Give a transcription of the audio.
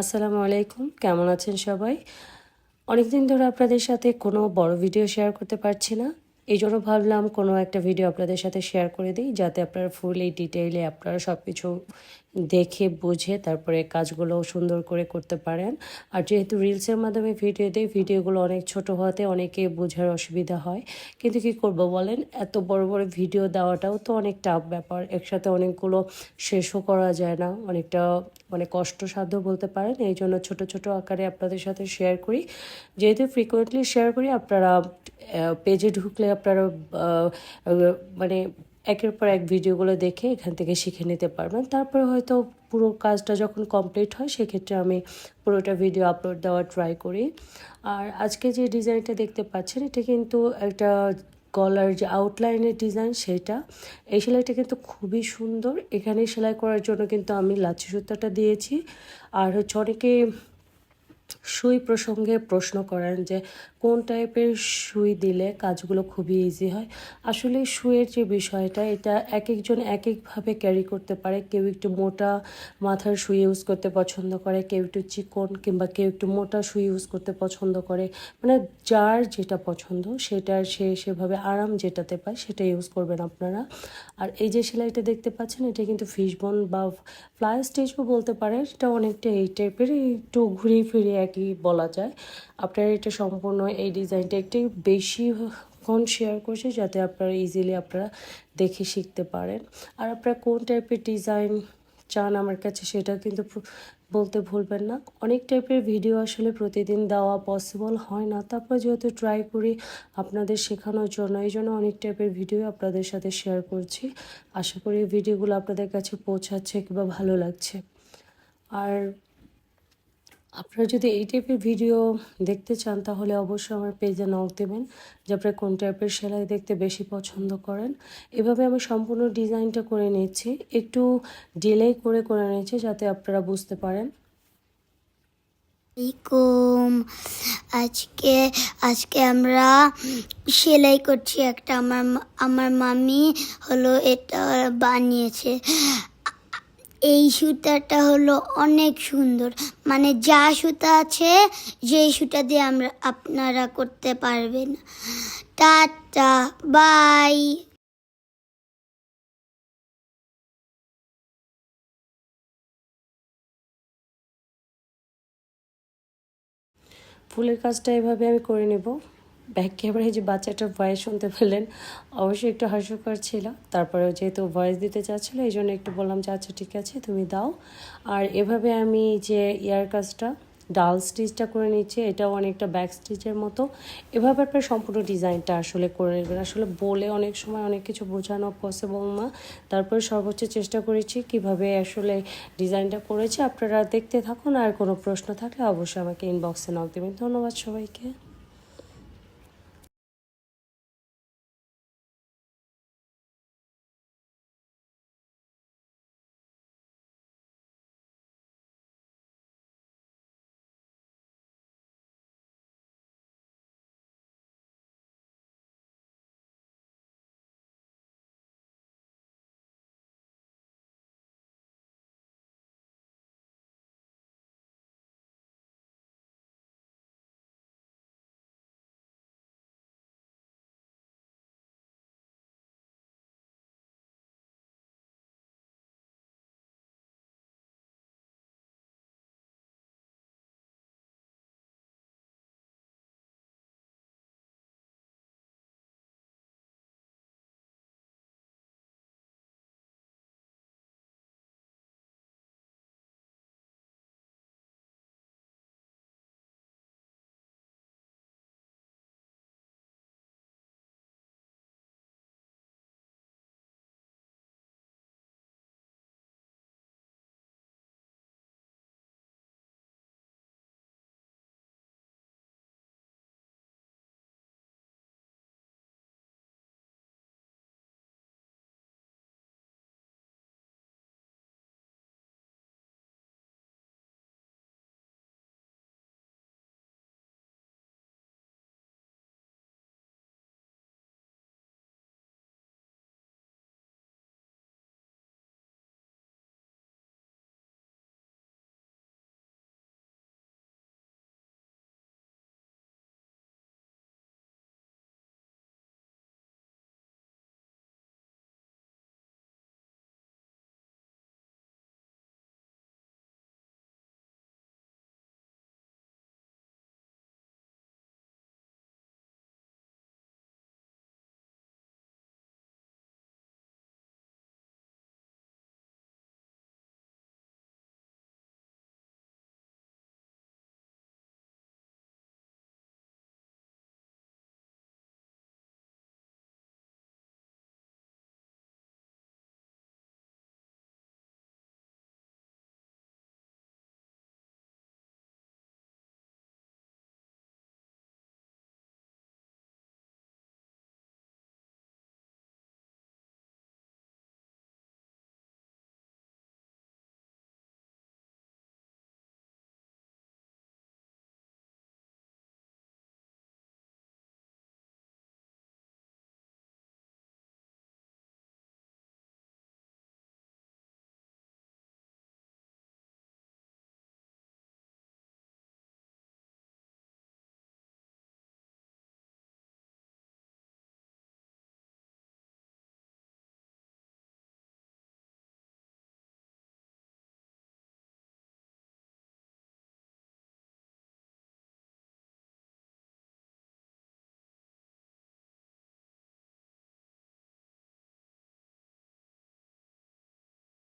আসসালামু আলাইকুম, কেমন আছেন সবাই? অনেকদিন ধরে আপনাদের সাথে কোনো বড় ভিডিও শেয়ার করতে পারছি না। এই জন্য ভাবলাম কোনো একটা ভিডিও আপনাদের সাথে শেয়ার করে দিই, যাতে আপনারা ফুল ডিটেইলে আপনারা সব কিছু দেখে বুঝে তারপরে কাজগুলো সুন্দর করে করতে পারেন। আর যেহেতু রিলসের মাধ্যমে ভিডিও দিই, ভিডিওগুলো অনেক ছোট হওয়াতে অনেকে বোঝার অসুবিধা হয়। কিন্তু কি করব বলেন, এত বড় বড় ভিডিও দেওয়াটাও তো অনেক টাফ ব্যাপার। একসাথে অনেকগুলো শেষও করা যায় না, অনেকটা মানে কষ্টসাধ্য বলতে পারেন। এই জন্য ছোটো ছোটো আকারে আপনাদের সাথে শেয়ার করি। যেহেতু ফ্রিকোয়েন্টলি শেয়ার করি, আপনারা পেজে ঢুকলে আপনারা মানে একের পর এক ভিডিওগুলো দেখে এখান থেকে শিখে নিতে পারবেন। তারপরে হয়তো পুরো কাজটা যখন কমপ্লিট হয়, সেক্ষেত্রে আমি পুরোটা ভিডিও আপলোড দেওয়ার ট্রাই করি। আর আজকে যে ডিজাইনটা দেখতে পাচ্ছেন, এটা কিন্তু একটা গলার যে আউটলাইনের ডিজাইন, সেটা এই সেলাইটা কিন্তু খুবই সুন্দর। এখানে সেলাই করার জন্য কিন্তু আমি লাচ্ছি সুতাটা দিয়েছি। আর হচ্ছে অনেকে সুই প্রসঙ্গে প্রশ্ন করেন যে কোন টাইপের সুই দিলে কাজগুলো খুবই ইজি হয়। আসলে সুইয়ের যে বিষয়টা, এটা এক একজন এক একভাবে ক্যারি করতে পারে। কেউ একটু মোটা মাথার সুই ইউজ করতে পছন্দ করে, কেউ একটু চিকন, কিংবা কেউ একটু মোটা সুই ইউজ করতে পছন্দ করে। মানে যার যেটা পছন্দ সেটা সে সেভাবে আরাম যেটাতে পায় সেটা ইউজ করবেন আপনারা। আর এই যে সেলাইটা দেখতে পাচ্ছেন, এটা কিন্তু ফিশবোন বা ফ্লাই স্টিচও বলতে পারে। এটা অনেকটা এই টাইপের, একটু ঘুরিয়ে ফিরিয়ে একই বলা যায়। আপনারা এটা সম্পূর্ণ এই ডিজাইনটা একটু বেশিক্ষণ শেয়ার করছি, যাতে আপনারা ইজিলি আপনারা দেখে শিখতে পারেন। আর আপনারা কোন টাইপের ডিজাইন চান আমার কাছে, সেটা কিন্তু বলতে ভুলবেন না। অনেক টাইপের ভিডিও আসলে প্রতিদিন দেওয়া পসিবল হয় না, তারপর যেহেতু ট্রাই করি আপনাদের শেখানোর জন্য, এই জন্য অনেক টাইপের ভিডিও আপনাদের সাথে শেয়ার করছি। আশা করি ভিডিওগুলো আপনাদের কাছে পৌঁছাচ্ছে কিংবা ভালো লাগছে। আর আপনারা যদি এই টাইপের ভিডিও দেখতে চান, তাহলে অবশ্যই আমার পেজে নক দেবেন যে আপনারা কোন টাইপের সেলাই দেখতে বেশি পছন্দ করেন। এভাবে আমি সম্পূর্ণ ডিজাইনটা করে নিচ্ছি, একটু ডিলে করে করে নিচ্ছি যাতে আপনারা বুঝতে পারেন। আজকে আজকে আমরা সেলাই করছি একটা। আমার মামি হলো এটা বানিয়েছে। এই সুতাটা হলো অনেক সুন্দর, মানে যা সুতা আছে যেই সুতা দিয়ে আপনারা করতে পারবেন। Tata, bye. ফুলের কাজটা এভাবে আমি করে নেব। ব্যাক ক্যামেরায় যে বাচ্চাটার ভয়েস শুনতে পেলেন, অবশ্যই একটু হাস্যকর ছিল। তারপরে যেহেতু ভয়েস দিতে চাচ্ছিলো, এই জন্য একটু বললাম যে আচ্ছা ঠিক আছে তুমি দাও। আর এভাবে আমি যে ইয়ার কাজটা ডাল স্টিচটা করে নিচ্ছি, এটাও অনেকটা ব্যাক স্টিচের মতো। এভাবে আপনার সম্পূর্ণ ডিজাইনটা আসলে করে নেবেন। আসলে বলে অনেক সময় অনেক কিছু বোঝানো পসিবল না, তারপরে সর্বোচ্চ চেষ্টা করেছি কিভাবে আসলে ডিজাইনটা করেছি। আপনারা দেখতে থাকুন, আর কোনো প্রশ্ন থাকলে অবশ্যই আমাকে ইনবক্সে নক দেবেন। ধন্যবাদ সবাইকে।